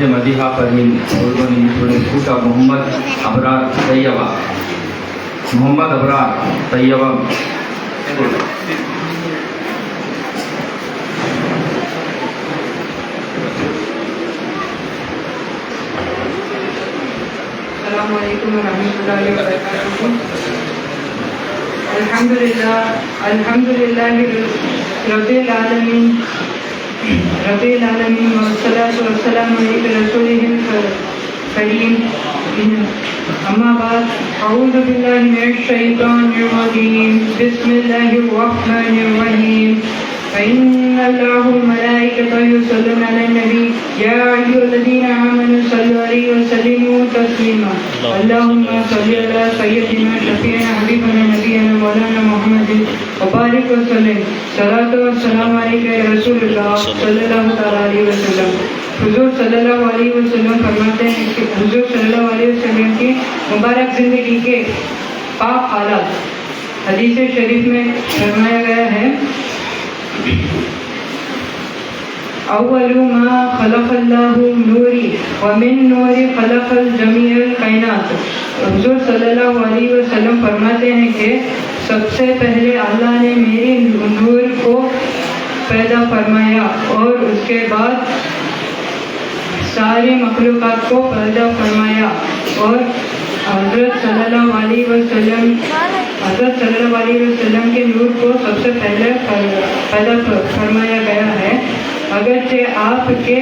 تھے Madiha Parveen Urdu English medium school کا محمد ابرار طیبہ السلام علیکم ورحمۃ اللہ وبرکاتہ. الحمدللہ رب العالمین والصلاة والسلام علی رسولہ الکریم. اما بعد اعوذ باللہ من الشیطان الرجیم. بسم اللہ الرحمن الرحیم. فإن الله وملائكته يصلون على النبي يا أيها الذين آمنوا صلوا عليه وسلموا تسليما. اللهم صل على سيدنا شفيعنا حبيبنا نبينا مولانا محمد وبارك وسلم. صلاة والسلام عليك يا رسول الله صلى الله تعالى عليه وسلم. حضور صلی اللہ علیہ وسلم فرماتے ہیں کہ حضور صلی اللہ علیہ وسلم کی مبارک زندگی کے پاک حالات حدیث شریف میں فرمایا گیا ہے. اول ما خلق اللہ نوری ومن نوری خلق الجمیع الکائنات. حضور صلی اللہ علیہ وسلم فرماتے ہیں کہ سب سے پہلے اللہ نے میری نور کو پیدا فرمایا اور اس کے بعد ساری مخلوقات کو پیدا فرمایا. اور حضرت صلی اللہ علیہ وسلم کے نور کو سب سے پہلے پیدا فرمایا گیا ہے. اگرچہ آپ کے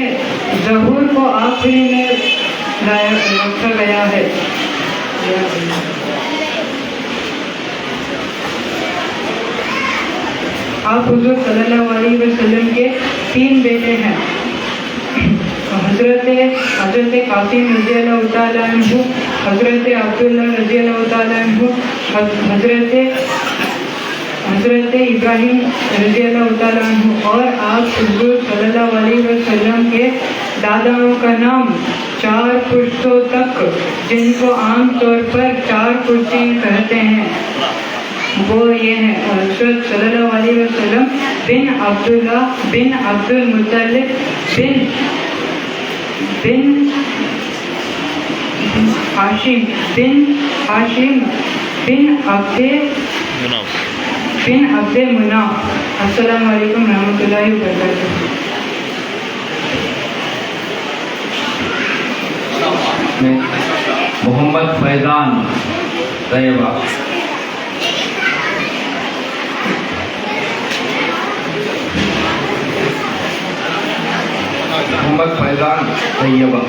ظہور کو آخری میں رکھا گیا ہے. آپ حضور صلی اللہ علیہ وسلم کے 3 بیٹے ہیں. حضرت قاسم رضی اللہ تعالیٰ عنہ, حضرت عبداللہ رضی اللہ تعالیٰ عنہ, حضرت ابراہیم رضی اللہ تعالیٰ عنہ. اور آپ حضور صلی اللہ علیہ وسلم کے داداؤں کا نام 4 پشتوں تک, جن کو عام طور پر 4 پشتی کہتے ہیں, وہ یہ ہیں. حضرت صلی اللہ علیہ وسلم بن عبداللہ بن عبد المطلب بن ہاشم بن عبد مناف. السلام علیکم ورحمۃ اللہ وبرکاتہ. محمد فیضان طیبہ. محمد فیضان طیبہ.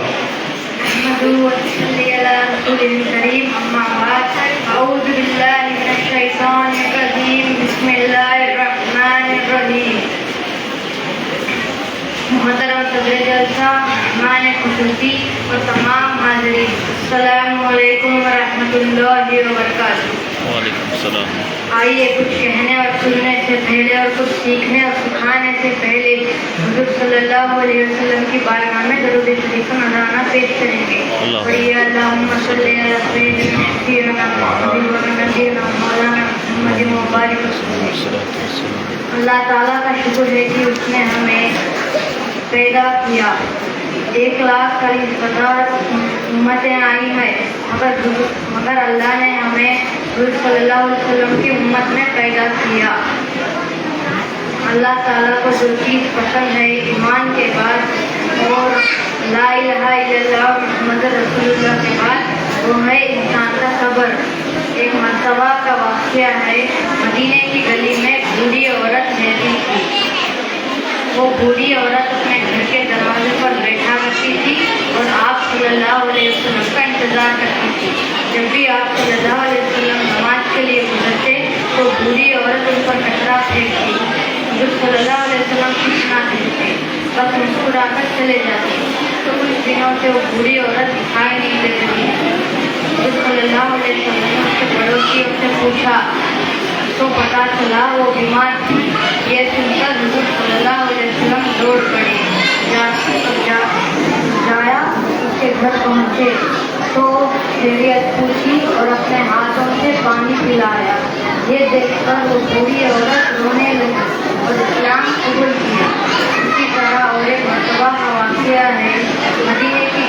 اما بعد اعوذ باللہ من الشیطان الرجیم. بسم اللہ الرحمن الرحیم. محترم صدر جلسہ, مہمان خصوصی اور تمام حاضرین, السلام علیکم ورحمۃ اللہ وبرکاتہ. وعلیکم السلام. آئیے کچھ کہنے اور سننے سے پہلے اور کچھ سیکھنے اور سکھانے سے پہلے حضور صلی اللہ علیہ وسلم کی بارگاہ میں درود شریف نذرانہ پیش کریں گے. پڑھیے اللہم صلی علی سیدنا محمد و نبینا مولانا محمد مبارک وسلم. اللہ تعالیٰ کا شکر ہے کہ اس نے ہمیں پیدا کیا. 1,40,000 امتیں آئی ہیں, مگر اللہ نے ہمیں حضور صلی اللہ علیہ وسلم کی امت میں پیدا کیا. اللہ تعالیٰ کو جو چیز پسند ہے ایمان کے بعد اور لا الہ الا اللہ محمد رسول اللہ کے بعد, وہ ہے انسان کا صبر. ایک مرتبہ کا واقعہ ہے. مدینے کی گلی میں بوڑھی عورت رہتی تھی. وہ بوڑھی عورت اپنے گھر کے دروازے پر بیٹھا کرتی تھی اور آپ صلی اللہ علیہ وسلم کا انتظار کرتی تھی. جب بھی آپ صلی اللہ علیہ وسلم نماز کے لیے گزرتے تو بوڑھی عورت ان پر کچرا پھینکتی. حضور صلی اللہ علیہ وسلم کچھ نہ کہتے, بس مسکرا کر چلے جاتے. تو کچھ دنوں سے وہ بوڑھی عورت دکھائی نہیں دے رہی. حضور صلی اللہ علیہ وسلم نے اس کے پڑوسیوں سے پوچھا تو پتا چلا وہ بیمار تھی. یہ سن کر حضور صلی اللہ علیہ وسلم دوڑ پڑے. جایا اس کے گھر پہنچے تو خیریت پوچھی اور اپنے ہاتھوں سے پانی پلایا. یہ دیکھ کر وہ بوڑھی عورت رونے لگی اور اسلام قبول کیا. اسی طرح اور ایک مرتبہ کا واقعہ ہے. مدینے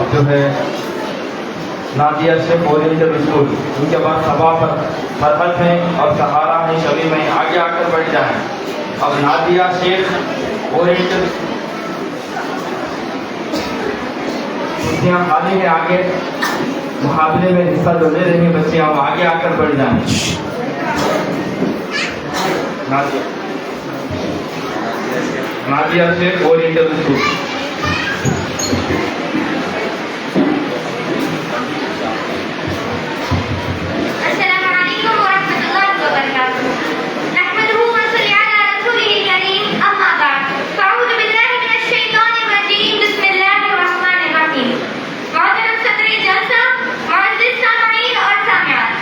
اب جو ہے نادیہ شیخ اورینٹل اسکول، ان کے بعد سبا پر فرحت ہیں اور سہارا ہیں شبی میں، آگے آ کر بیٹھ جائیں. اب نادیہ شیخ اورینٹل کرسیاں خالی ہیں، آگے مقابلے میں حصہ جو لے رہی ہیں بچیاں وہ آگے آ کر بیٹھ جائیں. نادیہ شیخ اورینٹل اسکول. السلام علیکم ورحمۃ اللہ وبرکاتہ. نحمده ونصلي على رسوله الكريم، اما بعد، فاعوذ باللہ من الشیطان الرجیم، بسم اللہ الرحمن الرحیم. محترم صدر جلسہ، معزز سامعین اور سامعات،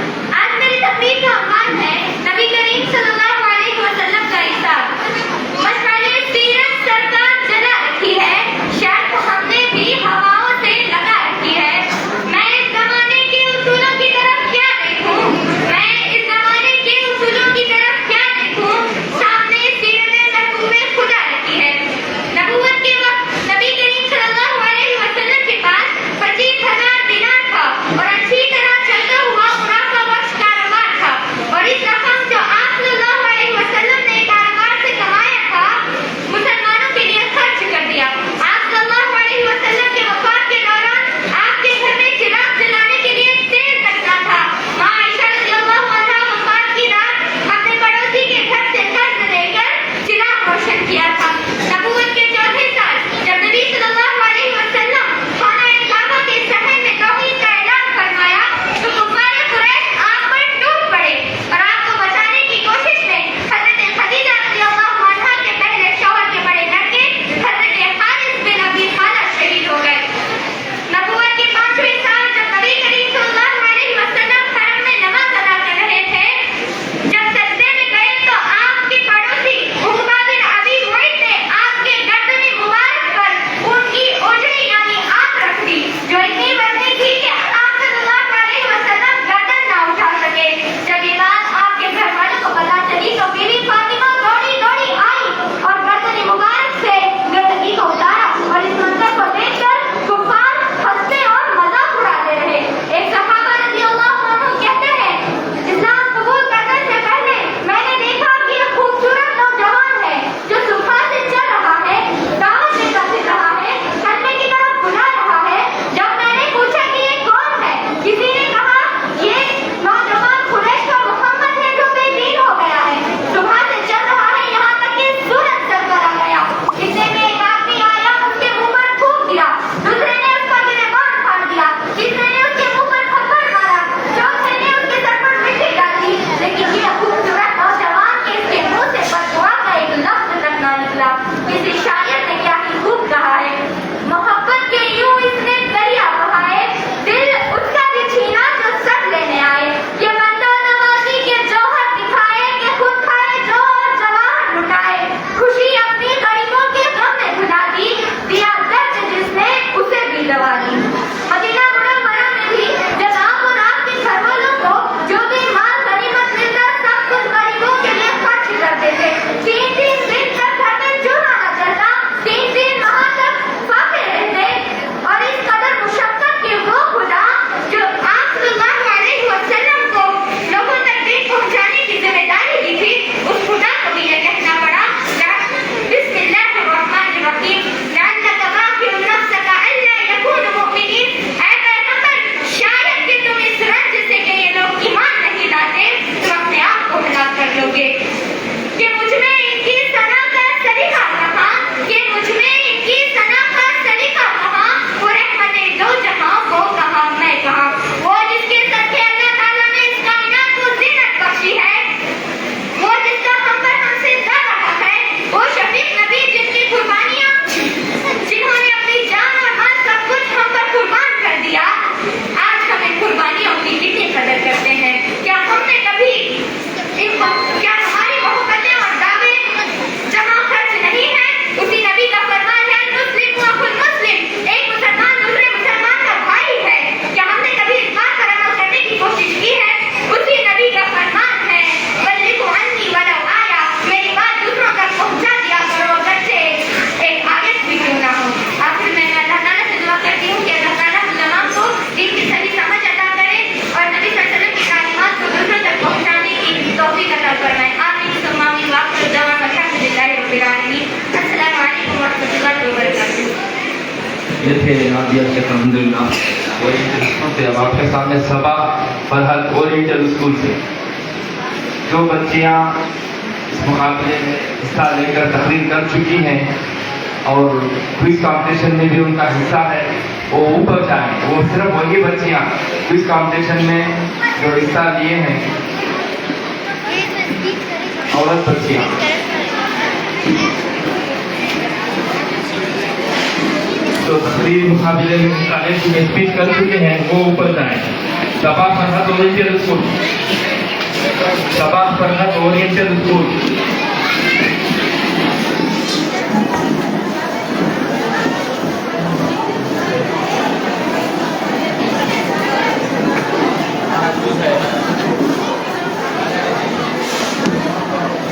آج میری تقریر کا عنوان ہے نبی کریم صلی اللہ علیہ وسلم کا ارشاد. مشعل سیرت سرکار جلا رکھی ہے تھے نادیہ سے الحمدللہ اورینٹل اسکول سے. اب آپ کے سامنے صبا فرحت اورینٹل اسکول سے. جو بچیاں اس مقابلے میں حصہ لے کر تقریر کر چکی ہیں اور کوئز کمپٹیشن میں بھی ان کا حصہ ہے, وہ اوپر جائیں. وہ صرف وہی بچیاں کوئز کمپٹیشن میں جو حصہ لیے ہیں, عورت بچیاں, جو تقریری مقابلے میں حصہ لے چکے, اسپیچ کر چکے ہیں, وہ اوپر جائیں. صبا فرحت اورینٹل اسکول, صبا فرحت اورینٹل اسکول.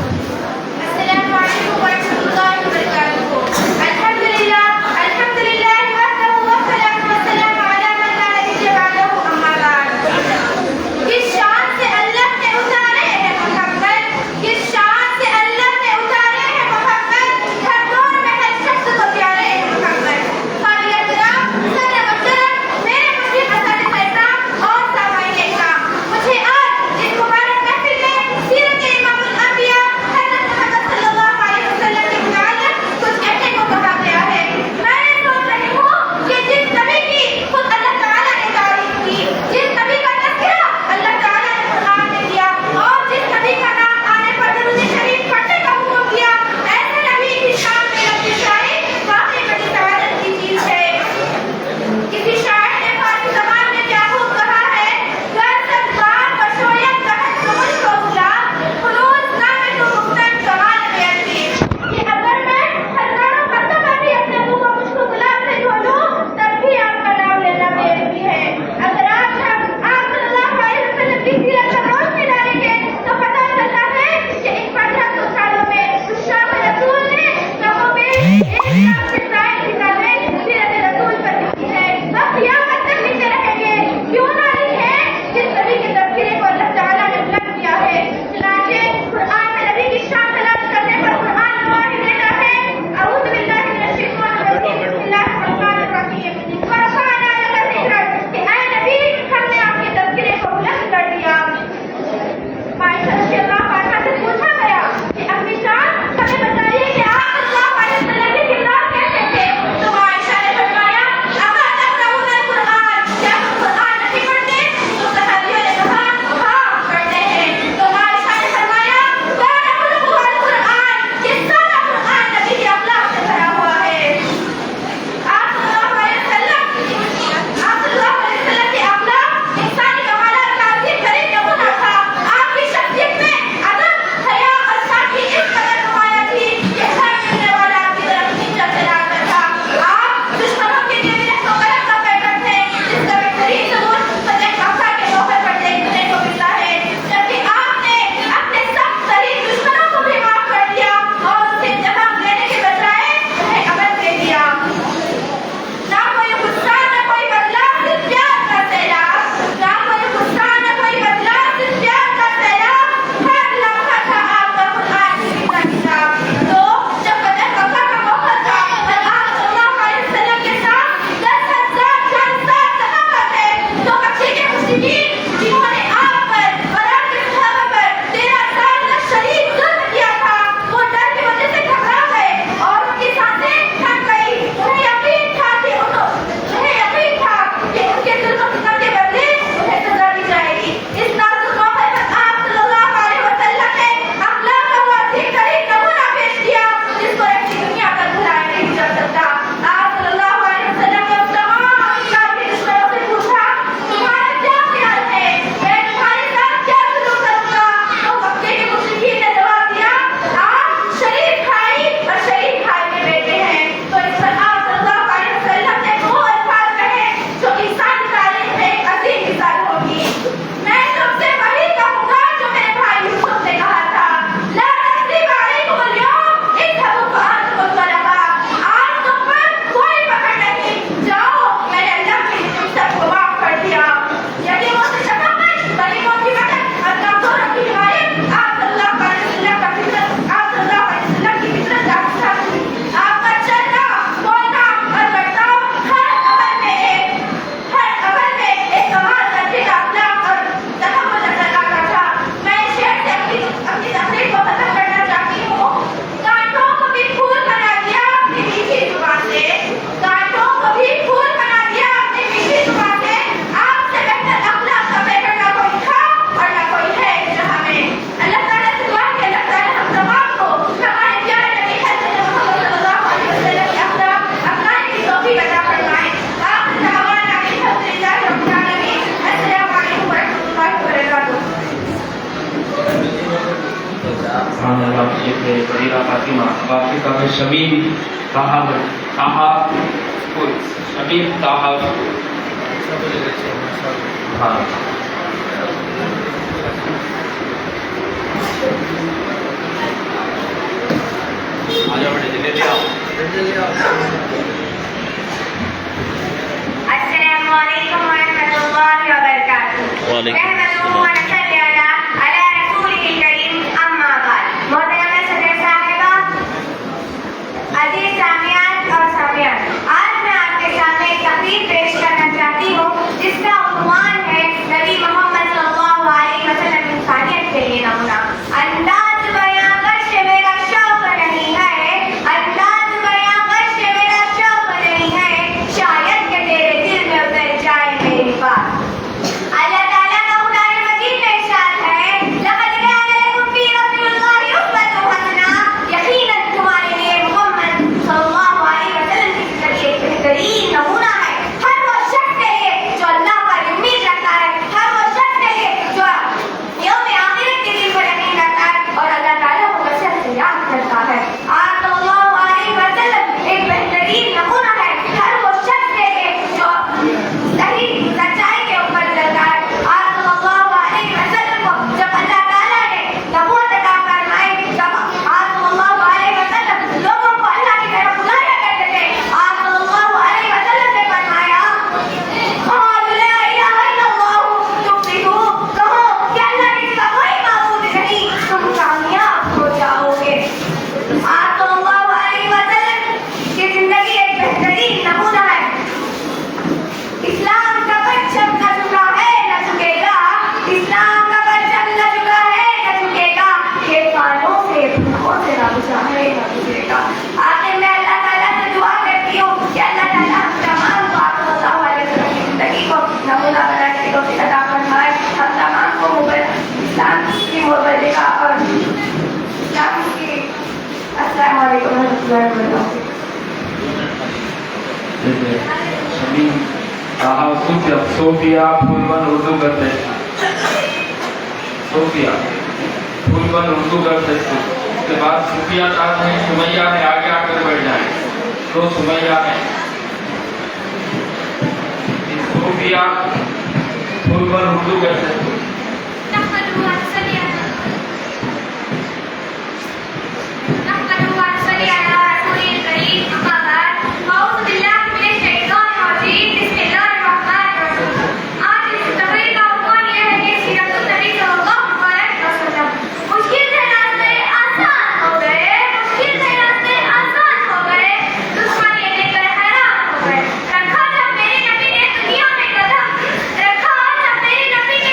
السلام عليكم ورحمة الله وبركاته. الحمد لله وحده والصلاة والسلام على من لا نبي بعده أما بعد. والد ہے فریرہ فاطمہ، باقی کا ہے شمیم طاہا شمیم طاہا. ہاں السلام علیکم ورحمۃ اللہ وبرکاتہ. وعلیکم نحمده ونصلي على رسوله الكريم اما بعد. محترمہ صدر صاحبہ، عزیز سامعین اور سامعات، آج میں آپ کے سامنے ایک تقریر پیش کرنا چاہتی ہوں جس کا عنوان ہے نبی محمد صلی اللہ علیہ وسلم انسانیت کے لیے نمونہ. انداز بیاں گشت میرا شوق نہیں ہے، انداز بیاں گشت میرا شوق نہیں ہے، شاید کہ تیرے دل میں اتر جائے میری بات. اللہ تعالیٰ کا قرآن مجید میں ارشاد ہے، لقد كان لكم في رسول الله أسوة حسنة. یقیناً تمہارے لیے محمد صلی اللہ علیہ وسلم کی زندگی ایک بہترین نمونہ ہے. ہر وہ شخص کے لیے جو اللہ پر امید رکھتا ہے، ہر وہ شخص کے لیے جو یوم آخرت کے دن پر یقین رکھتا ہے اور اللہ تعالیٰ کو کثرت سے یاد کرتا ہے. آپ صلی اللہ علیہ وسلم ایک بہترین نمونہ ہے ہر وہ شخص کے لیے جو صحیح سچائی کے اوپر چلتا ہے. آپ صلی اللہ علیہ وسلم کو جب اللہ تعالیٰ نے نبوت عطا فرمائی، جب آپ صلی اللہ علیہ وسلم لوگوں کو اللہ کی طرف بلایا کرتے تھے، آپ صلی اللہ علیہ وسلم نے فرمایا، قالوا لا الہ الا اللہ تفلحوا، کہو کہ اللہ کے سوا کوئی معبود نہیں، تم کامیاب ہو جاؤ گے. آپ صلی اللہ علیہ وسلم کی زندگی ایک بہترین نمونہ ہے. اسلام کا پرچم نہ جھکا ہے نہ جھکے گا، اسلام کا پرچم نہ جھکا ہے نہ جھکے گا، یہ کانوں سے بھوکوں سے نہ بجھا ہے نہ بجھے گا. آخر میں اللہ تعالیٰ سے دعا کرتی ہوں کہ اللہ تعالیٰ ہم تمام کو آپ صلی اللہ علیہ وسلم کی زندگی کو نمونہ بنانے کی توفیق عطا فرمائے. ہم تمام کو اسلام کی محبت دے گا اور اسلام کی. السلام علیکم و رحمۃ اللہ وبرکاتہ. شمیم طاہا صوفیہ پھولبن اردو کرتے صوفیہ پھولبن اردو کرتے. اس کے بعد صوفیہ تاج ہیں، سمیہ ہے، آگے آ کر بیٹھ جائیں. تو سمیہ ہے، صوفیہ پھولبن اردو کرتے. نحمده ونصلي على رسوله الكريم أما بعد. أعوذ بالله من الشيطان الرجيم. بسم الله الرحمن الرحيم. آج اس تقریر کا عنوان یہ ہے کہ سیرت النبی صلی اللہ علیہ وسلم. مشکل سے راستے آسان ہو گئے، مشکل سے راستے آسان ہو گئے، دشمن یہ دیکھ کر حیران ہو گئے. رکھا جب میرے نبی نے دنیا میں قدم، رکھا جب میرے نبی نے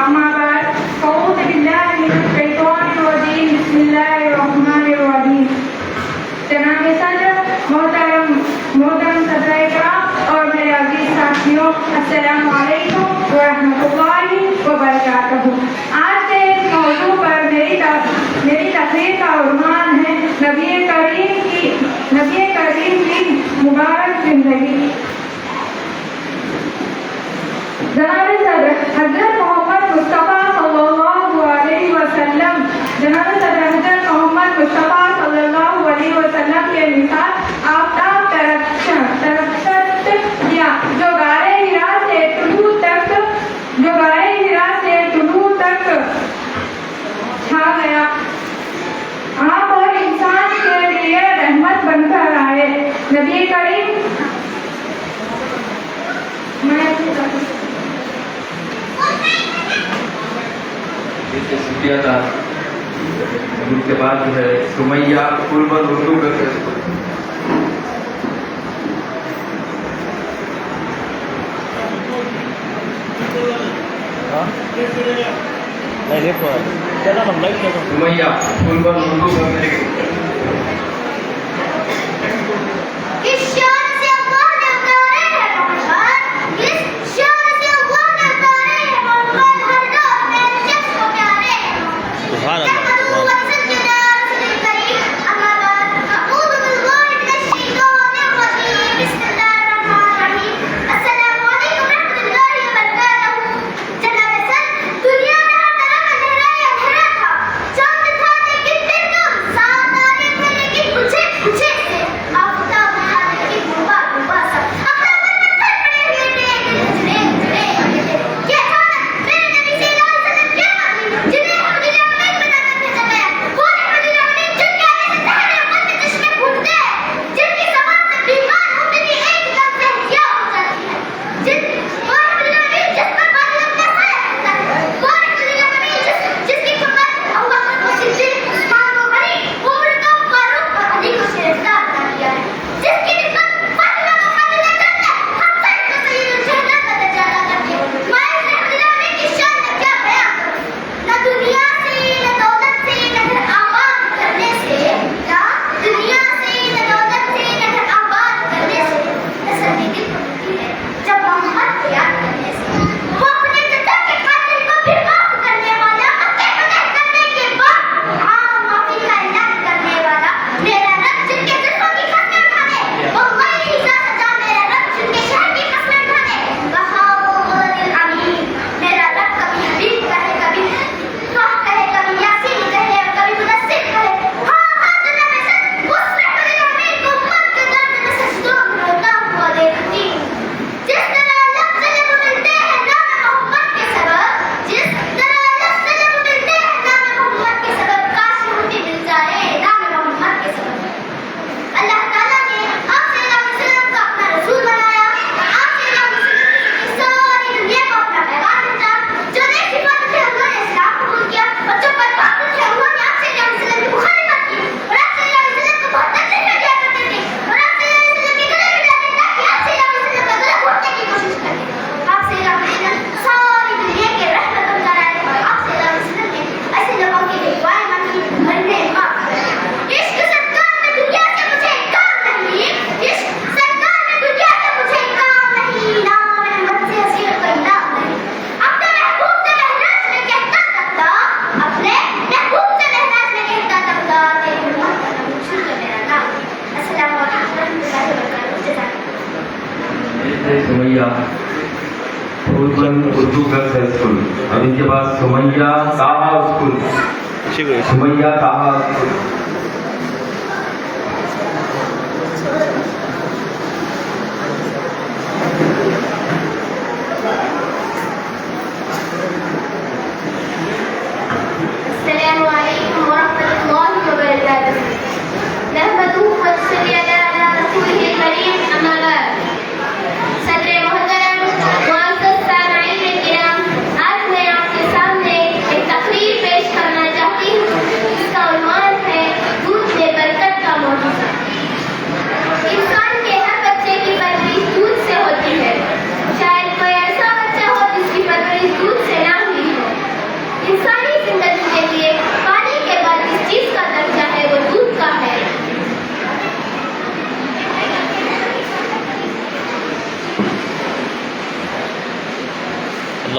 أما بعد فأعوذ بالله من الشيطان الرجيم بسم الله الرحمن الرحيم جناب صدر محترم صدر اکرام اور میرے عزیز ساتھیوں السلام علیکم ورحمۃ اللہ وبرکاتہ۔ آج کے اس موضوع پر میری تقریر کا عنوان ہے نبی کریم کی مبارک زندگی۔ جناب صدر حضرت محمد مصطفیٰ صلی اللہ علیہ وسلم کے مثال آفتاب ترقت کیا جو غارِ ہرا سے طلوع تک چھا گیا۔ آپ اور انسان کے لیے رحمت بن کر آئے۔ نبی کریم صوفیہ تھا، ان کے بعد جو ہے سمیہ قربت اردو کرتے سمیہ قربت اردو کرتے Sumaiya Urdu girls high school, اب ان کے پاس سمیہ طاہا اسکول، سمیہ طاہا اسکول۔ السلام علیکم ورحمۃ اللہ وبرکاتہ۔ نحمدہ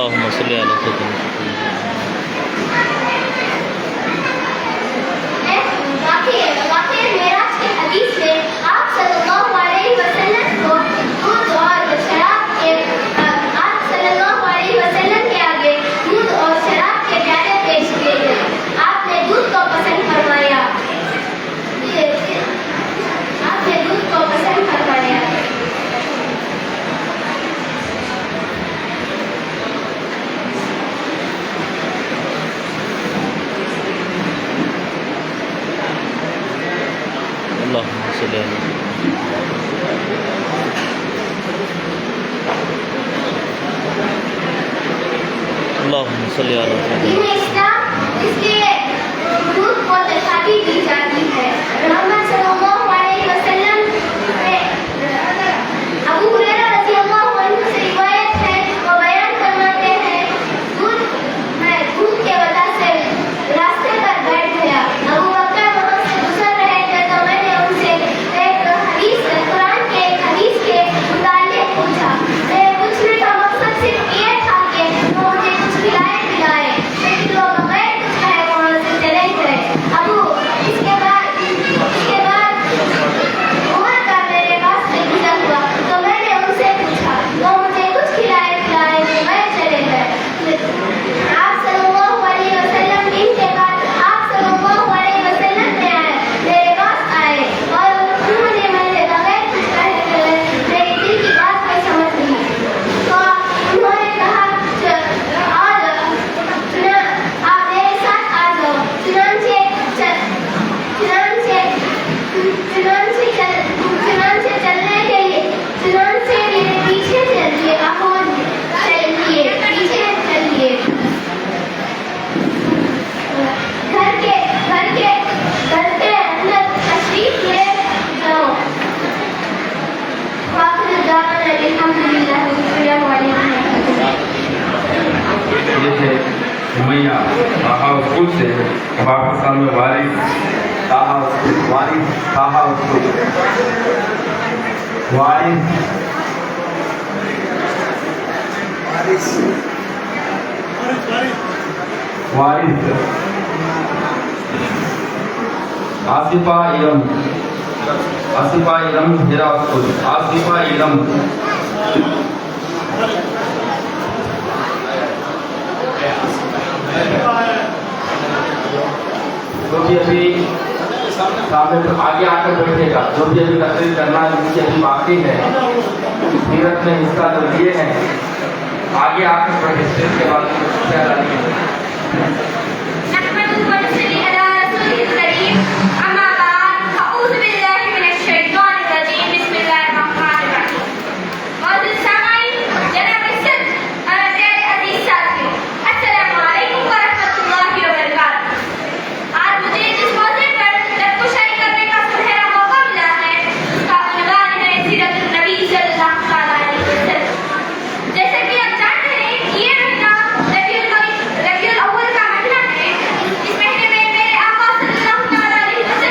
اللهم صل على سيدنا واقع معراج کے حدیث میں آپ صلی اللہ علیہ وسلم کو دودھ اور شراب کے آگے دودھ اور شراب کے پیالے پیش کیے گئے. آپ نے دودھ کو پسند فرمایا. اللهم صل على اللهم صل على دین اسلام اس لیے دودھ کو ترقی دی جاتی ہے. محمد صلی اللہ علیہ وسلم ابو ہریرہ رضی اللہ عنہ سے روایت ہے, وہ بیان فرماتے ہیں میں دودھ کے وجہ سے راستے پر بیٹھ گیا. ابو بکر وہاں سے گزر رہے تھے تو میں نے ان سے ایک حدیث قرآن کے ایک حدیث کے متعلق پوچھا. میرے پوچھنے کا مقصد صرف یہ تھا کہ وہ مجھے کچھ کھلائے پلائے, لیکن وہ بغیر کچھ کہے وہاں سے چلے گئے. اس کے بعد عمر کا میرے پاس سے گزر ہوا تو میں نے ان سے پوچھا, وہ مجھے کچھ کھلائے پلائے بغیر چلے گئے. آپ صلی اللہ علیہ وسلم ان کے بعد آپ صلی اللہ علیہ وسلم میرے پاس آئے اور انہوں نے مجھے بغیر کچھ کہے میری دل کی بات کو سمجھ لی. تو انہوں نے کہا آپ میرے ساتھ آ جاؤ. چنانچہ میرے پیچھے چلیے. گھر کے اندر تشریف لے جاؤ. یہ تھے امیہ طاہا اسکول سے پاکستان میں وارث آصفہ علم ہیرا اسکول. آصفہ علم جو بھی ابھی سامنے آگے آ کر بیٹھے گا, جو بھی ابھی تقریر کرنا جن کی ابھی باقی ہے, سیرت میں حصہ جو لیے ہیں آگے آ کر بیٹھے, اسٹیج کے بعد ربیع الاول کا مہینہ ہے. اس مہینے میں میرے آقا صلی اللہ علیہ وسلم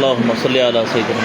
اللهم صل على سيدنا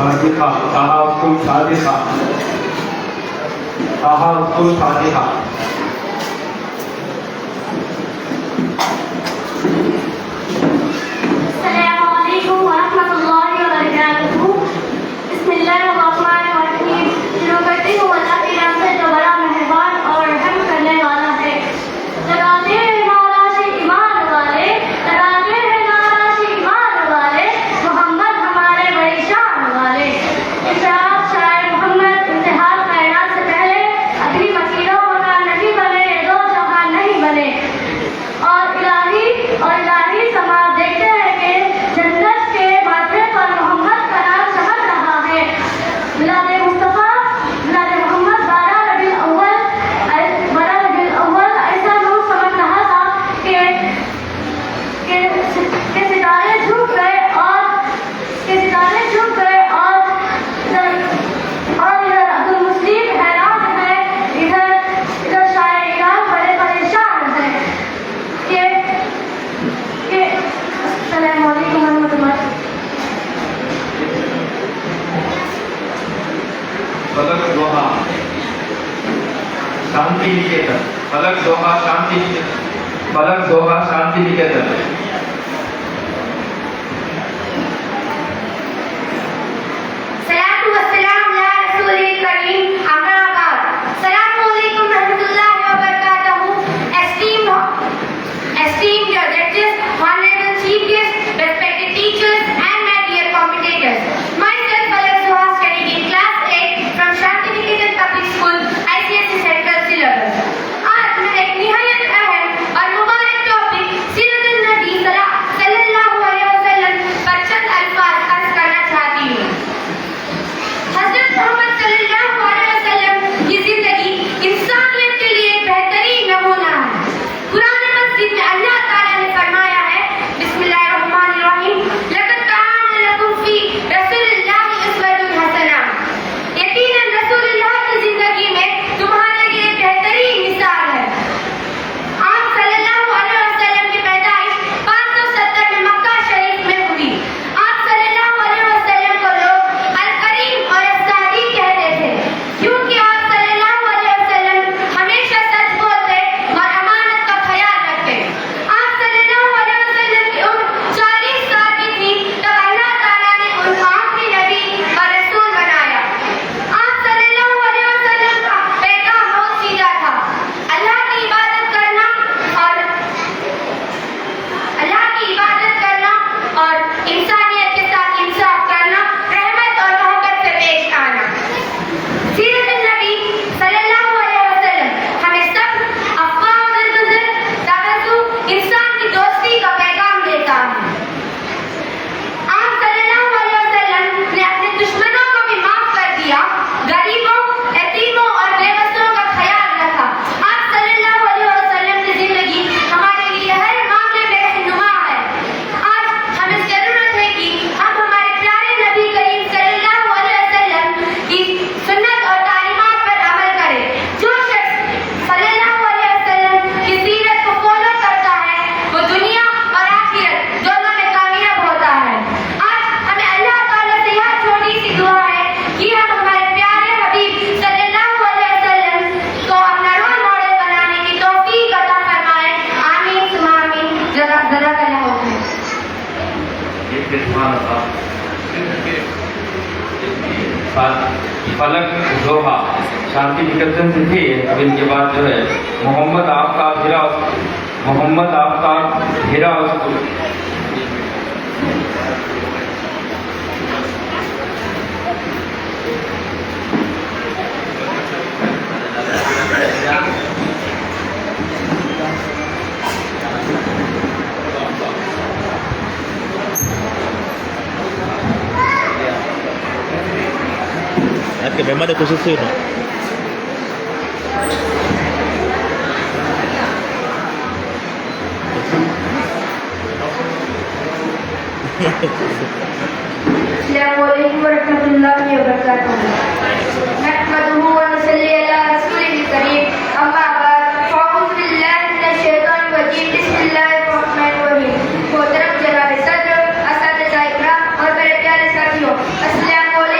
فاتحہ تحفظ فاتحہ تحفظ فاتحہ. السلام علیکم ورحمۃ اللہ وبرکاتہ. بسم اللہ الرحمن الرحیم. شروع کرتی ہوں اللہ کے نام سے جو بڑا مہربان اور رحم کرنے والا ہے. لگاتے ہیں نعرہ سے ایمان والے, لگاتے ہیں نعرہ سے ایمان والے, محمد ہمارے بڑی شان والے. اشاعت شاعر محمد انتہا کائنات سے پہلے ابھی وکیلوں کا نہیں بنے, دو جہاں نہیں بنے. اور الہی سماج دیکھتے ہیں کہ جنت کے ماتھے پر محمد کا نام چمک رہا ہے. میلاد مصطفیٰ, میلاد محمد 12 ربیع الاول ایسا نور چمک رہا تھا کہ ستارے جھک گئے اور ادھر عبدالمسلم حیران ہے, ادھر شاعر ایران بڑے پریشان ہیں کہ السلام علیکم ورحمۃ اللہ. فلک دوحہ شانتی نکیتن. فلک دوحہ شانتی نکیتن. فلک دوحہ شانتی نکیتن. صلاۃ والسلام علی رسول الکریم. اما بعد. السلام علیکم ورحمۃ اللہ وبرکاتہ. Esteemed judges, honorable chief guests, respected teachers, and my dear commentators. Myself, Falak Zoha, studied in class 8 from Shanti Niketan Public School, ICSE Central Syllabus. آج میں ایک نہایت اہم اور مبارک ٹاپک سیرت النبی صلی اللہ علیہ وسلم پر چند الفاظ عرض کرنا چاہتی ہوں. حضرت محمد صلی اللہ علیہ وسلم کی زندگی انسانیت کے لیے بہترین نمونہ ہے. قرآن مجید میں اللہ تعالیٰ نے فرمایا ہے, بسم اللہ الرحمن الرحیم, لقد کان لکم فی رسول اللہ اسوۃ حسنہ. یقیناً رسول اللہ کی زندگی میں تمہارے لیے بہترین مثال ہے. آپ صلی اللہ علیہ وسلم کی پیدائش 570 میں مکہ شریف میں ہوئی. آپ صلی اللہ علیہ وسلم کو لوگ الکریم اور الصادق کہتے تھے, کیونکہ آپ صلی اللہ علیہ وسلم ہمیشہ سچ بولتے اور امانت کا خیال رکھتے. آپ صلی اللہ علیہ وسلم کی عمر 40 سال کی تھی تب اللہ تعالیٰ نے ان کو آخری نبی اور رسول بنایا. آپ صلی اللہ علیہ وسلم کا پیغام بہت سیدھا تھا, اللہ کی عبادت کرنا اور انسانیت کے ساتھ انصاف کرنا, رحمت اور محبت سے پیش آنا. سیرت النبی صلی اللہ علیہ وسلم ہمیں سب افواہ و دلگزر, تواضع, انسان کی دوستی کا پیغام دیتا ہے. آپ صلی اللہ علیہ وسلم نے اپنے دشمنوں کو بھی معاف کر دیا, غریبوں, یتیموں اور بے بسوں کا خیال رکھا. آپ صلی اللہ علیہ وسلم کی زندگی ہمارے لیے ہر معاملے میں رہنما ہے. آج ہمیں ضرورت ہے کہ ہم ہمارے پیارے نبی کریم صلی اللہ علیہ وسلم کی سنت اور تعلیمات پر عمل کریں. جو شخص صلی اللہ علیہ وسلم کی سیرت کو فالو کرتا ہے وہ دنیا اور آخرت دونوں میں کامیاب ہوتا ہے. آج ہمیں اللہ تعالیٰ سے یہ چھوٹی سی دعا ہے کہ ہم ہمارے پیارے حبیب صلی اللہ علیہ وسلم کو اپنا رول ماڈل بنانے کی توفیق عطا فرمائے. آمین ثم آمین. جزاک اللہ خیر. یہ فرمان تھا. فلک دوحہ شانتی نکیتن سے تھی. اب ان کے بعد جو ہے محمد آفتاب ہیرا school. Oke, memang ada khusus itu. السلام علیکم ورحمۃ اللہ وبرکاتہ. نحمده ونصلي على رسوله الكريم. اما بعد, فاعوذ باللہ من الشیطان الرجیم. بسم اللہ الرحمن الرحیم. محترم جناب صدر, اساتذہ اکرام اور میرے پیارے ساتھیوں, السلام علیکم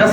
10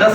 10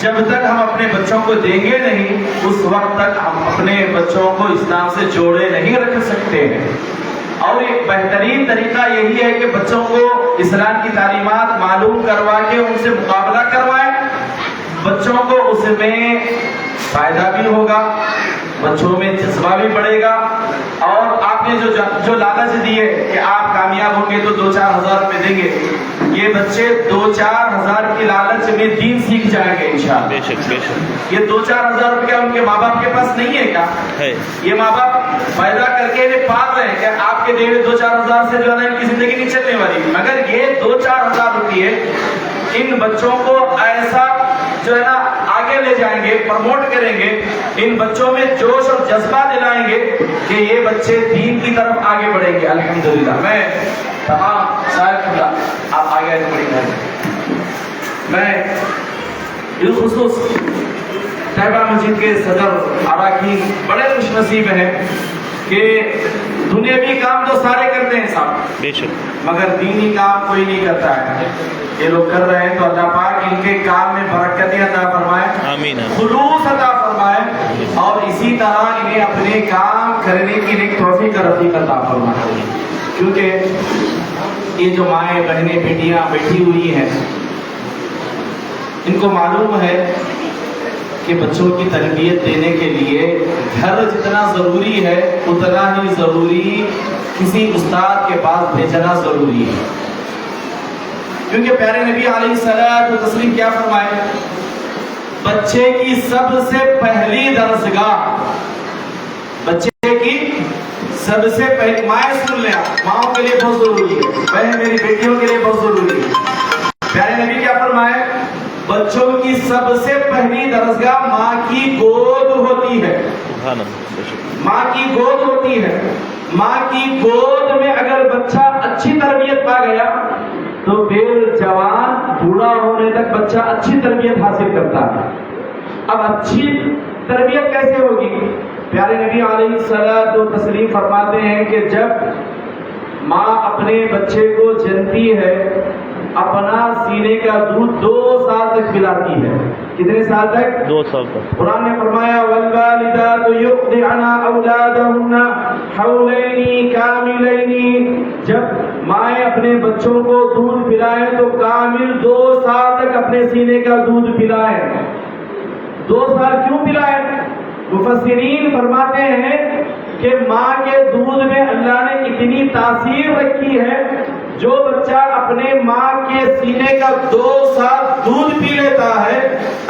جب تک ہم اپنے بچوں کو دیں گے نہیں اس وقت تک ہم اپنے بچوں کو اسلام سے جوڑے نہیں رکھ سکتے ہیں. اور ایک بہترین طریقہ یہی ہے کہ بچوں کو اسلام کی تعلیمات معلوم کروا کے ان سے مقابلہ کروائیں. بچوں کو اس میں فائدہ بھی ہوگا, بچوں میں جذبہ بھی بڑھے گا. اور آپ نے جو لالچ دیے کہ آپ کامیاب ہوں گے تو 2-4 ہزار روپے دیں گے, یہ بچے 2-4 ہزار کی لالچ میں دین سیکھ جائیں گے انشاءاللہ. بے شک بے شک. یہ 2-4 ہزار روپیہ ان کے ماں باپ کے پاس نہیں ہے کیا؟ ہے. یہ ماں باپ پیدا کر کے انہیں پال رہے ہیں کہ آپ کے دیے 2-4 ہزار سے جو ہے ان کی زندگی نہیں چلنے والی, مگر یہ 2-4 ہزار روپیے ان بچوں کو ایسا جو ہے نا آگے لے جائیں گے, پروموٹ کریں گے, ان بچوں میں جوش اور جذبہ دلائیں گے کہ یہ بچے دین کی طرف آگے بڑھیں گے. الحمدللہ. میں تمام صاحب آپ آگے بڑھیں گے. میں بالخصوص طیبہ مسجد کے صدر اراکین بڑے خوش نصیب ہیں کہ دنیاوی کام تو سارے کرتے ہیں صاحب, بے شک. مگر دینی کام کوئی نہیں کرتا ہے. یہ لوگ کر رہے ہیں تو اللہ پاک ان کے کام میں برکتیں عطا فرمائے, آمین. خلوص عطا فرمائے, اور اسی طرح انہیں اپنے کام کرنے کی ایک توفیق اور رفیق عطا فرمائے. کیونکہ یہ جو مائیں بہنیں بیٹیاں بیٹھی ہوئی ہیں ان کو معلوم ہے کہ بچوں کی تربیت دینے کے لیے گھر جتنا ضروری ہے اتنا ہی ضروری کسی استاد کے پاس بھیجنا ضروری ہے. کیونکہ پیارے نبی علیہ الصلوۃ والتسلیم کیا فرمائے, بچے کی سب سے پہلی درسگاہ, بچے کی سب سے پہلی, مائیں سن لیں, ماؤں کے لیے بہت ضروری ہے, بہن میری بیٹیوں کے لیے بہت ضروری ہے. پیارے نبی کیا فرمائے, بچوں کی سب سے پہلی درسگاہ ماں کی گود ہوتی ہے. ماں کی گود ہوتی ہے. ماں کی گود میں اگر بچہ اچھی تربیت پا گیا تو پھر جوان بوڑھا ہونے تک بچہ اچھی تربیت حاصل کرتا ہے. اب اچھی تربیت کیسے ہوگی؟ پیارے نبی علیہ الصلوۃ والتسلیم فرماتے ہیں کہ جب ماں اپنے بچے کو جنتی ہے اپنا سینے کا دودھ 2 سال تک پلاتی ہے. کتنے سال تک؟ 2 سال تک. قرآن نے فرمایا والوالدات یرضعن اولادہن حولین کاملین. جب مائیں اپنے بچوں کو دودھ پلائیں تو کامل 2 سال تک اپنے سینے کا دودھ پلائیں. 2 سال کیوں پلائیں؟ مفسرین فرماتے ہیں کہ ماں کے دودھ میں اللہ نے اتنی تاثیر رکھی ہے, جو بچہ اپنے ماں کے سینے کا 2 سال دودھ پی لیتا ہے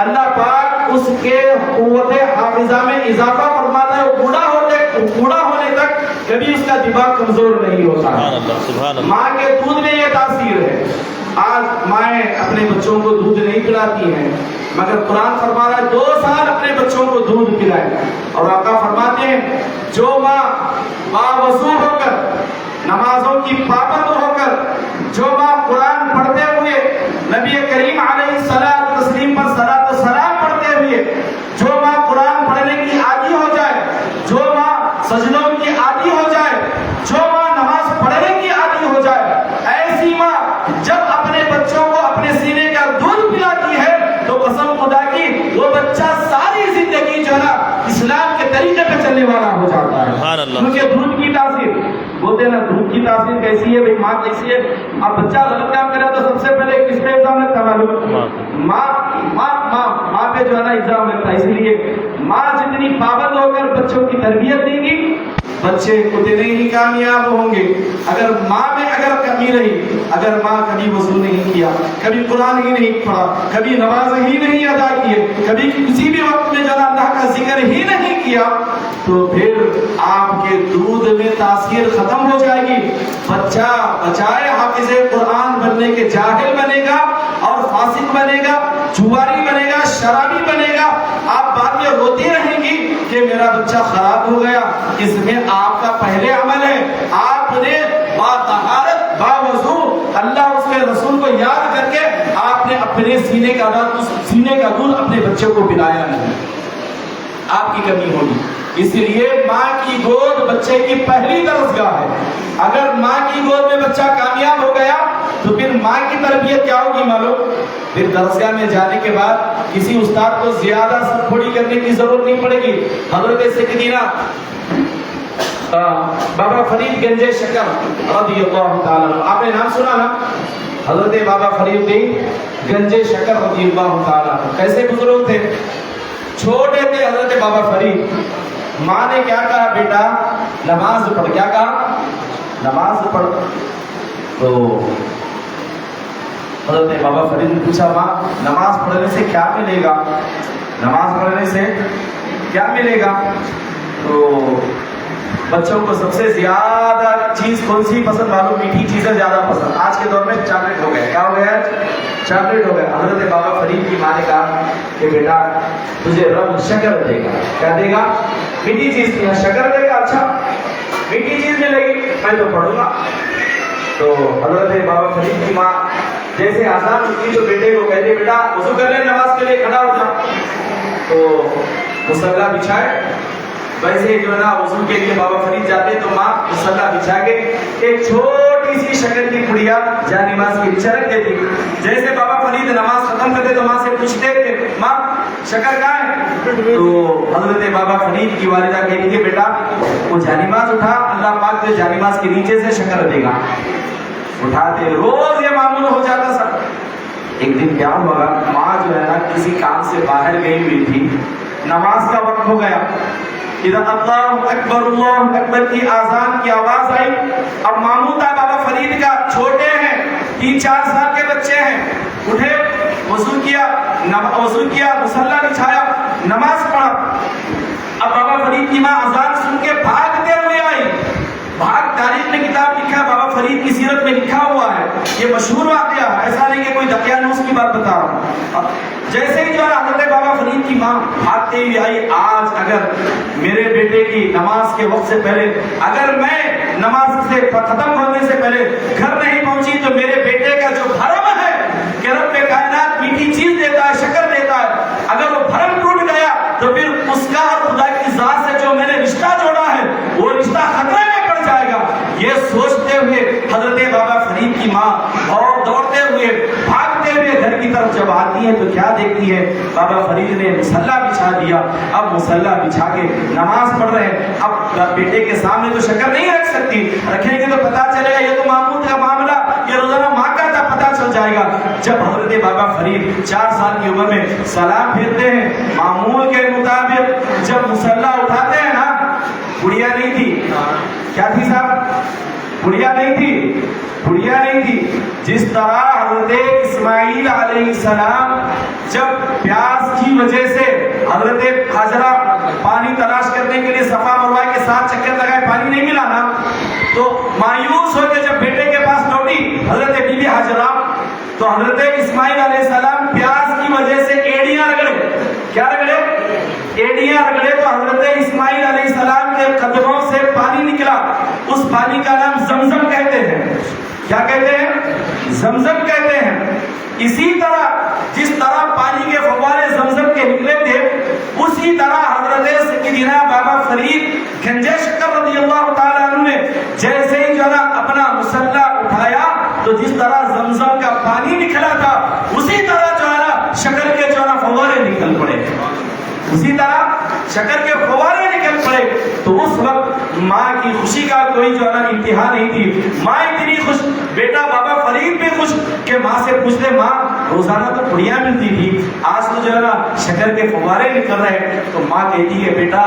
اللہ پاک اس کے قوت حافظہ میں اضافہ فرماتا ہے. وہ بوڑھا ہونے تک کبھی اس کا دماغ کمزور نہیں ہوتا. سبحان اللہ. ماں کے دودھ میں یہ تاثیر ہے. آج مائیں اپنے بچوں کو دودھ نہیں پلاتی ہیں, مگر قرآن فرما رہا ہے 2 سال اپنے بچوں کو دودھ پلائیں. اور آقا فرماتے ہیں جو ماں باوضو ہو کر, نمازوں کی پابند ہو کر, جو ماں قرآن پڑھتے ہوئے نبی کریم علیہ الصلوۃ والتسلیم پر صلاۃ و سلام پڑھتے ہوئے, جو ماں قرآن پڑھنے کی عادی ہو جائے, جو ماں سجدوں کی عادی ہو جائے, جو ماں نماز پڑھنے کی عادی ہو جائے, ایسی ماں جب اپنے بچوں کو اپنے سینے کا دودھ پلاتی ہے تو قسم خدا کی وہ بچہ ساری زندگی جو ہے نا اسلام کے طریقے پہ چلنے والا ہو جاتا ہے. کیونکہ دودھ کی تاثیر, بولتے ہیں نا دودھ کی تاثیر کیسی ہے بھائی, ماں کیسی ہے. اب بچہ غلط کام کرے تو سب سے پہلے کس پہ الزام لگتا ہے؟ ماں پہ جو ہے نا الزام لگتا ہے. اس لیے ماں جتنی پابند ہو کر بچوں کی تربیت دے گی بچے اتنے ہی کامیاب ہوں گے. اگر ماں میں اگر کمی رہی, اگر ماں کبھی وضو نہیں کیا, کبھی قرآن ہی نہیں پڑھا, کبھی نماز ہی نہیں ادا کیے, کبھی کسی بھی وقت میں جب اللہ کا ذکر ہی نہیں کیا, تو پھر آپ کے دودھ میں تاثیر ختم ہو جائے گی. بچہ بچائے حافظ قرآن بننے کے جاہل بنے گا اور فاسق بنے گا, جواری بنے گا, شرابی بنے گا. آپ بعد میں روتی رہیں گی کہ میرا بچہ خراب ہو گیا. اس میں آپ کا پہلے عمل ہے, آپ نے باطہارت باوضو اللہ اس کے رسول کو یاد کر کے آپ نے اپنے سینے کا دودھ اپنے بچے کو پلایا نہیں. آپ کی کمی ہوگی. اس لیے ماں کی گود بچے کی پہلی درسگاہ ہے. اگر ماں کی گود میں بچہ کامیاب ہو گیا تو پھر ماں کی تربیت کیا ہوگی معلوم؟ پھر درسگاہ میں جانے کے بعد کسی استاد کو زیادہ سرخوڑی کرنے کی ضرورت نہیں پڑے گی. حضرت سیدنا بابا فرید گنج شکر رضی اللہ تعالیٰ عنہ، آپ نے نام سنا نا؟ حضرت بابا فرید گنج شکر رضی اللہ تعالیٰ عنہ کیسے بزرگ تھے؟ چھوٹے تھے حضرت بابا فرید. ماں نے کیا کہا؟ بیٹا نماز پڑھ. کیا کہا؟ نماز پڑھ. تو حضرت بابا فرید نے پوچھا ماں نماز پڑھنے سے کیا ملے گا؟ نماز پڑھنے سے کیا ملے گا؟ تو بچوں کو سب سے زیادہ چیز کون سی پسند معلوم؟ میٹھی چیزیں زیادہ پسند. آج کے دور میں چاکلیٹ ہو گئے. کیا ہو گیا؟ چاکلیٹ ہو گیا. حضرت بابا فرید کی ماں نے کہا کہ بیٹا تجھے رب شکر دے گا. کیا دے گا؟ میٹھی چیز کی. شکر دے گا. اچھا میٹھی چیز ملے گی، میں تو پڑھوں گا. تو حضرت بابا فرید کی ماں جیسے آسان ہوتی تو بیٹے کو کہتے بیٹا وضو کر لے، نماز کے لیے کھڑا ہو جا. تو مصلی بچھائے. ویسے جو ہے نا وضو کے لیے بابا فرید جاتے تو ماں مصلی بچھا کے ایک چھوٹی سی شکر کی پڑیا جہاں نماز کے نیچے رکھ دیتی. جیسے بابا فرید نماز ختم کرتے تو ماں سے پوچھتے تھے ماں شکر کہاں ہے؟ تو حضرت بابا فرید کی والدہ کہتی ہے بیٹا وہ جانماز اٹھا، اللہ پاک تو جانماز کے نیچے سے شکر دے گا. اٹھاتے روز یہ معمول ہو جاتا سب. ایک دن کیا ہوا، ماں جو ہے نا کسی کام سے باہر گئی ہوئی تھی، نماز کا وقت ہو گیا. ادھر اللہ اکبر کی آذان کی آواز آئی. اب ماموں تھا بابا فرید کا، چھوٹے ہیں، 3-4 سال کے بچے ہیں. اٹھے، وضو کیا مصلی بچھایا، نماز پڑھا. اب بابا فرید کی ماں آذان سن کے بھاگتے ہوئے آئی. تاریخ میں کتاب لکھا ہے، بابا فرید کی سیرت میں لکھا ہوا ہے، یہ مشہور واقعہ ہے، ایسا نہیں کہ کوئی دقیانوس کی بات بتا رہا ہوں. جیسے ہی جو ہے حضرت بابا فرید کی ماں بھاگتے ہوئے آئی، آج اگر میرے بیٹے کی نماز کے وقت سے پہلے، اگر میں نماز سے ختم ہونے سے پہلے گھر نہیں پہنچی تو میرے بیٹے کا جو بھرم ہے کہ رب کائنات میٹھی چیز دیتا ہے، شکر دیتا ہے، اگر وہ بھرم ٹوٹ گیا تو پھر اس کا خدا کی ذات سے جو میں نے رشتہ جوڑا ہے وہ رشتہ خطرے میں پڑ جائے گا. یہ سوچتے ہوئے حضرت بابا فرید کی ماں اور دوڑتے ہوئے بھاگتے ہوئے گھر کی طرف جب آتی ہے تو کیا دیکھتی ہے؟ بابا فرید نے مصلی بچھا دیا. اب مصلی بچھا کے نماز پڑھ رہے ہیں. اب بیٹے کے سامنے تو شکر نہیں رکھ سکتی، رکھیں گے تو پتا چلے گا یہ تو معمول کا معاملہ، یہ روزانہ ماں کا تھا، پتا چل جائے گا. جب حضرت بابا فرید 4 سال کی عمر میں سلام پھیرتے ہیں، معمول کے مطابق جب مصلی اٹھاتے ہیں نا، گڑیا نہیں تھی. کیا تھی صاحب؟ گڑیا نہیں تھی. گڑیا نہیں تھی. جس طرح حضرت اسماعیل علیہ السلام جب پیاس کی وجہ سے حضرت ہاجرہ پانی تلاش کرنے کے لیے صفا مروہ کے ساتھ چکر لگائے، پانی نہیں ملا نا، تو مایوس ہو کے جب بیٹے کے پاس لوٹی حضرت بی بی ہاجرہ تو حضرت اسماعیل علیہ السلام پیاس کی وجہ سے ایڑیاں رگڑے. کیا رگڑے؟ ایڑیاں رگڑے. تو حضرت اسماعیل علیہ السلام کے قدموں سے پانی نکلا. اس پانی کا نام زمزم کہتے ہیں. کیا کہتے ہیں؟ زمزم کہتے ہیں. اسی طرح جس طرح پانی کے فوارے زمزم کے نکلے تھے، اسی طرح حضرت سیدنا بابا فرید گنج شکر رضی اللہ تعالیٰ عنہ نے جیسے ہی جو ہے اپنا مصلی اٹھایا تو جس طرح زمزم کا پانی نکلا تھا اسی طرح جو ہے شکر کے جو ہے فوارے نکل پڑے. اسی طرح شکر کے فوارے نکل پڑے. تو اس وقت ماں کی خوشی کا کوئی جو ہے نا انتہا نہیں تھی. ماں اتنی خوش، بیٹا بابا فرید بھی خوش کہ ماں سے پوچھتے ماں روزانہ تو پڑیاں ملتی تھی، آج تو جو ہے نا شکر کے فوارے نکل رہے. تو ماں کہتی ہے بیٹا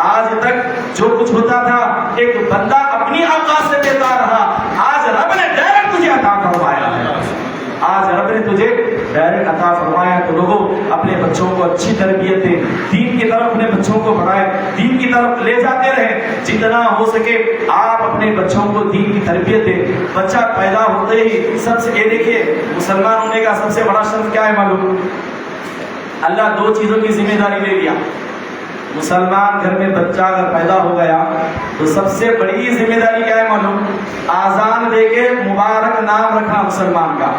آج تک جو کچھ ہوتا تھا ایک بندہ اپنی اوقات سے دیتا رہا، آج رب نے ڈائریکٹ تجھے عطا فرمایا ہے. آج رب نے تجھے ڈائریکٹ عطا فرمایا. تو لوگوں اپنے بچوں کو اچھی تربیت دیں، دین کی طرف اپنے بچوں کو بڑھائیں، دین کی طرف لے جاتے رہیں. جتنا ہو سکے آپ اپنے بچوں کو دین کی تربیت دیں. بچہ پیدا ہوتے ہی سب سے یہ دیکھیے مسلمان ہونے کا سب سے بڑا شرف کیا ہے معلوم؟ اللہ 2 چیزوں کی ذمہ داری لے لیا. مسلمان گھر میں بچہ اگر پیدا ہو گیا تو سب سے بڑی ذمہ داری کیا ہے معلوم؟ آذان دے کے مبارک نام رکھنا مسلمان کا.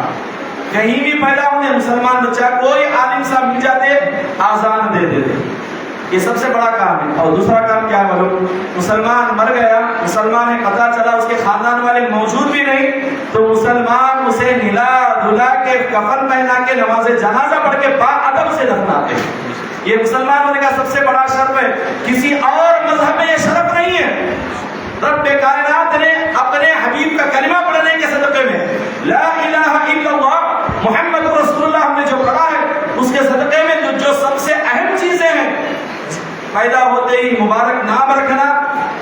کہیں بھی پیدا ہونے مسلمان بچہ کوئی عالم صاحب مل جاتے آذان دے دیتے. یہ سب سے بڑا کام ہے. اور دوسرا کام کیا ہے معلوم؟ مسلمان مر گیا، مسلمان ہے، پتہ چلا اس کے خاندان والے موجود بھی نہیں، تو مسلمان اسے نلا دھلا کے کفن پہنا کے نماز جنازہ پڑھ کے باادب سے دفناتے ہیں. یہ مسلمان ہونے کا سب سے بڑا شرف ہے. کسی اور مذہب میں یہ شرف نہیں ہے. رب کائنات نے اپنے حبیب کا کلمہ پڑھنے کے صدقے میں لا الہ الا اللہ محمد رسول اللہ ہم نے جو پڑھا ہے، اس کے صدقے میں جو سب سے اہم چیزیں ہیں، پیدا ہوتے ہی مبارک نام رکھنا،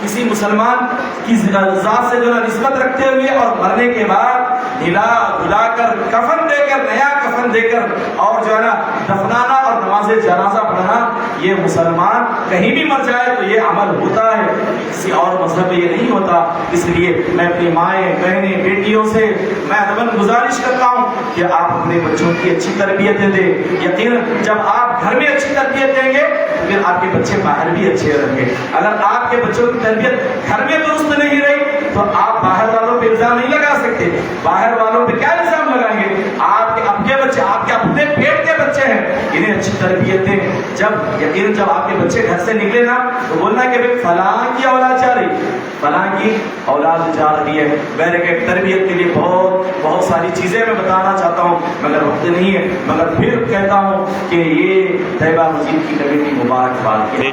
کسی مسلمان کی ذات سے جو ہے نسبت رکھتے ہوئے، اور مرنے کے بعد ہلا دھلا کر کفن دے کر، نیا کفن دے کر، اور جو ہے نا دفنانا اور نماز جنازہ پڑھنا. یہ مسلمان کہیں بھی مر جائے تو یہ عمل ہوتا ہے، کسی اور مذہب میں یہ نہیں ہوتا. اس لیے میں اپنی مائیں بہنیں بیٹیوں سے میں ادباً گزارش کرتا ہوں کہ آپ اپنے بچوں کی اچھی تربیتیں دیں. یقیناً جب آپ گھر میں اچھی تربیت دیں گے تو پھر آپ کے بچے باہر بھی اچھے رہیں گے. اگر آپ کے بچوں کی تربیت گھر میں درست نہیں رہی تو آپ باہر والوں پہ الزام نہیں لگا سکتے. باہر والوں پہ کیا الزام لگائیں گے؟ آپ کے اپنے بچے، آپ کے اپنے پیٹ کے بچے ہیں، انہیں اچھی تربیت دیں. جب آپ کے بچے گھر سے نکلے نا تو بولنا کہ بھائی فلاں کی اولاد جا رہی، فلاں کی اولاد جا رہی ہے. میں نے تربیت کے لیے بہت ساری چیزیں میں بتانا چاہتا ہوں، مگر وقت نہیں ہے. مگر پھر کہتا ہوں کہ یہ طیبہ مسجد کی کمیٹی مبارکباد کے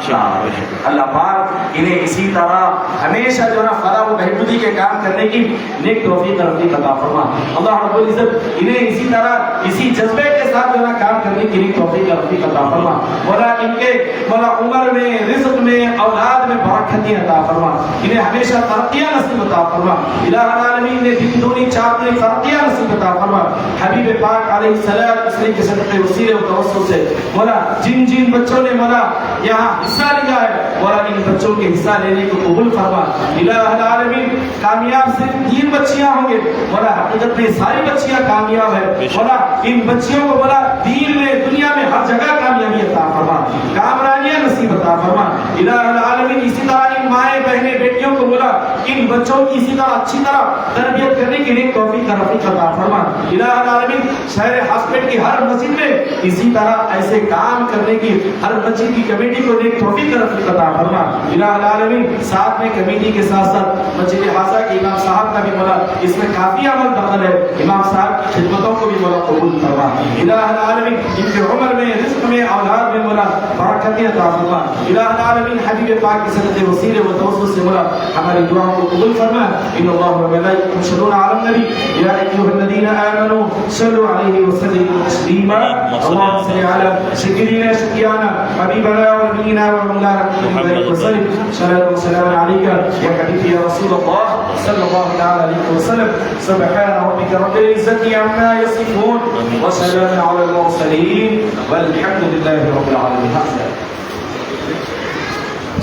اللہ پاک انہیں اسی طرح ہمیشہ جو ہے نا فلاح و بہبودی کے کام کرنے کی نیک توفیق رفیق عطا فرما. اللہ رب العزت انہیں اسی طرح اسی جذبے کے ساتھ جو ہے نا کام کرنے کی نیک توفیق رفیق عطا فرما. مولا ان کے مولا عمر میں، رزق میں، اولاد میں برکتیں عطا فرما. انہیں ہمیشہ ترقیاں نصیب عطا فرما. الہ العالمین نے دن دونی چار دن ترقیاں نصیب عطا فرما. حبیب پاک علیہ السلام اسلام کے صدقے وسیلے و توسل سے مولا جن بچوں نے مولا یہاں حصہ لیا ہے، مولا ان بچوں کے حصہ لینے کو قبول فرما. الہ العالمین کامیاب صرف 3 بچیاں ہوں گے، مولا حقیقت میں ساری بچیاں کامیاب ہیں. مولا ان بچیوں کو مولا دین میں، دنیا میں ہر جگہ کامیابی عطا فرما، کامرانیاں نصیب عطا فرما. الہ العالمین اسی طرح ان مائیں بہنیں بیٹیوں کو مولا ان بچوں کی اسی طرح اچھی طرح تربیت کرنے کی نیک توفیق رفیق عطا فرما. الہ العالمین شہر ہاسپٹل کی ہر مسجد میں اسی طرح ایسے کام کرنے کی ہر مسجد کی کمیٹی کو نیک توفیق رفیق عطا فرما. الہ العالمین ساتھ میں کمیٹی کے ساتھ ساتھ مسجد حاضہ کے امام صاحب کا بھی مولا اس میں کافی عمل دخل ہے، امام صاحب کی خدمتوں کو بھی مولا قبول فرما. الہ العالمین ان کے عمر میں، رزق میں، اولاد میں مولا برکتیں عطا فرما. الہ العالمین حبیب پاک کے صدقے وسیلے و توسل سے مولا ہماری دعاؤں کو قبول فرما. ان اللہ و ملائکته یصلون علی النبی یا ایھا الذین آمنوا صلوا علیہ وسلموا تسلیما. اللهم صل علی سیدنا شفیعنا حبیبنا و نبینا و مولانا محمد وسلم. صلاۃ و سلام علیک یا حبیبی یا رسول اللہ صلی اللہ تعالی علیہ وسلم. سبحان ربک رب العزة عما یصفون وسلام علی المرسلین والحمد للہ رب العالمین.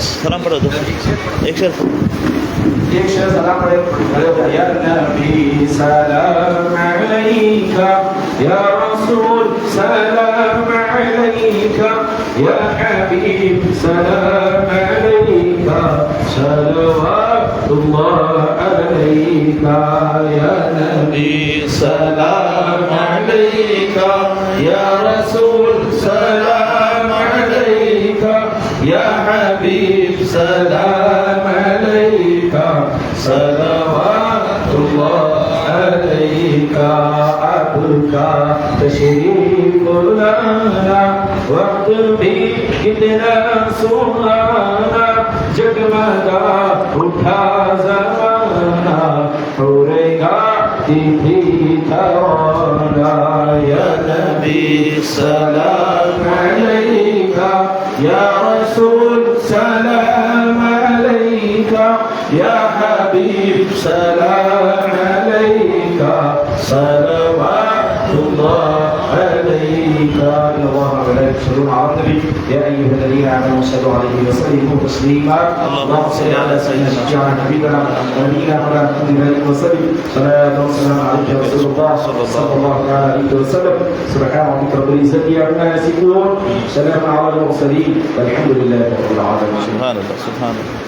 سلام پڑھو تو ایک شعر ایک شعر سلام پڑھے. یا نبی سلام علیکہ، یا رسول سلام علیکہ، یا حبیب سلام علیکہ، صلوات اللہ علیکہ. یا نبی سلام علیکہ، یا رسول سلام علیکہ، یا حبیب سلام علیکہ، صلوات اللہ علیکہ. اب کا تشریف لانا وقت بھی کتنا سہانا، جگمگا اٹھا زمانہ اڑے گا تھی ترانا. یا نبی سلام علیکہ، یا رسول سلام علیکہ، یا حبیب سلام علیکہ، صلوات اللہ علیکہ. اللہ صلوا علی النبی یا ایھا الذین آمنوا صلوا علیہ وسلموا تسلیما. اللهم صل علی سیدنا شفیعنا حبیبنا ونبینا محمد وسلم. صلاۃ و سلام علیک یا رسول اللہ صلی اللہ تعالی علیہ وسلم. سبحان ربک رب العزة عما یصفون، سلام علی المرسلین والحمد للہ رب العالمین. سبحان اللہ سبحان اللہ.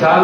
4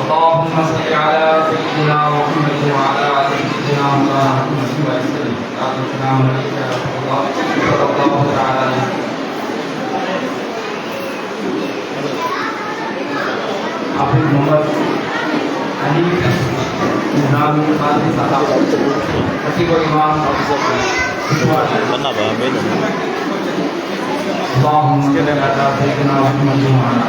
اللهم صل على سيدنا محمد وعلى آل سيدنا محمد وسلم। السلام عليك يا رسول الله صلى الله تعالى عليه وسلم۔ حافظ محمد حنیف نظام قاضی صاحب خطیب و امام بنا با میں اللهم صل على سيدنا محمد وعلى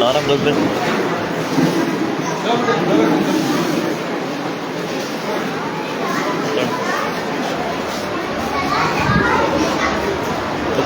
larang gol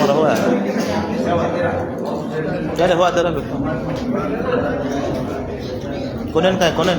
Mana huwa? Ada huwa ada ragu. Konen ka konen.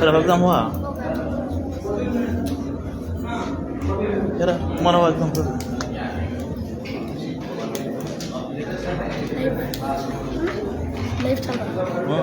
Kenapa kamu huwa? Kira mana huwa kamu?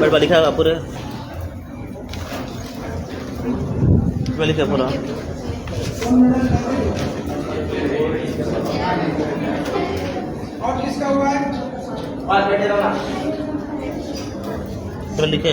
بڑا لکھا ہے پورے میں لکھا پورا لکھے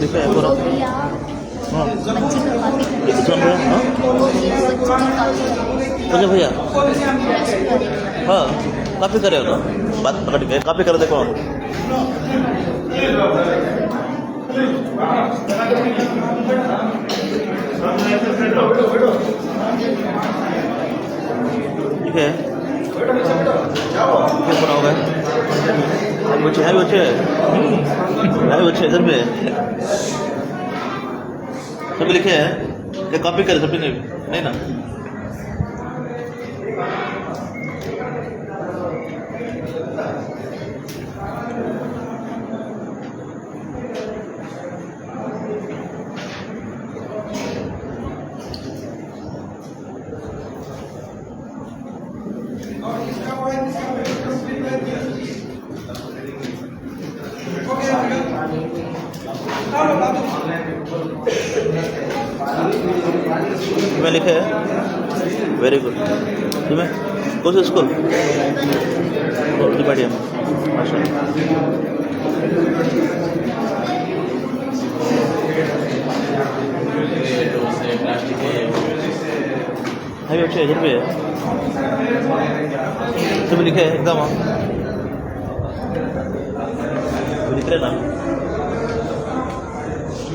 لکھا ہے پورا ہاں سن رہے ہیں اچھا بھیا ہاں کافی کرے ہونا بات پکڑ کے کافی کر دیکھو ٹھیک ہے پورا ہو گیا بچے ہے بچے ادھر پہ سبھی لکھے ہیں کہ کاپی کرے سبھی نے نہیں نا میں لکھے ہے ویری گڈ تمہیں کون سے اسکول اردو میڈیم ماشاء اللہ ہے بچے ادھر پہ تمہیں لکھے ہے ایک دم لکھ رہے نا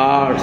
8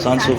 500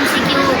MCQ